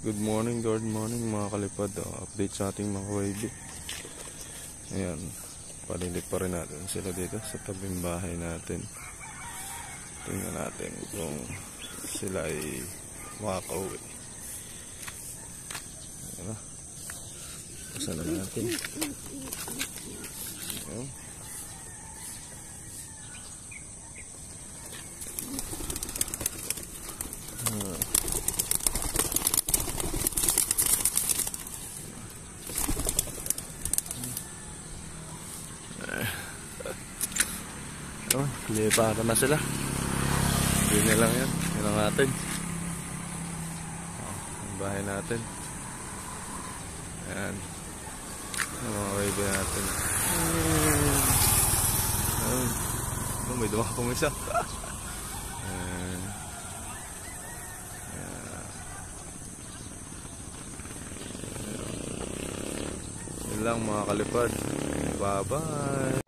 Good morning mga kalipad. Update sa ating mga wavy. Ayan, palilit pa rin natin sila dito sa tabing bahay natin. Tingnan natin kung sila ay makakauwi. Ayan, pasalan natin. Ayan. Lipara na sila. Hindi na lang yan. Yan ang natin. Ang bahay natin. Ayan. Ang mga wavy natin. Ayan. May dumakong isa. Ayan. Yan lang mga kalipad. Bye bye.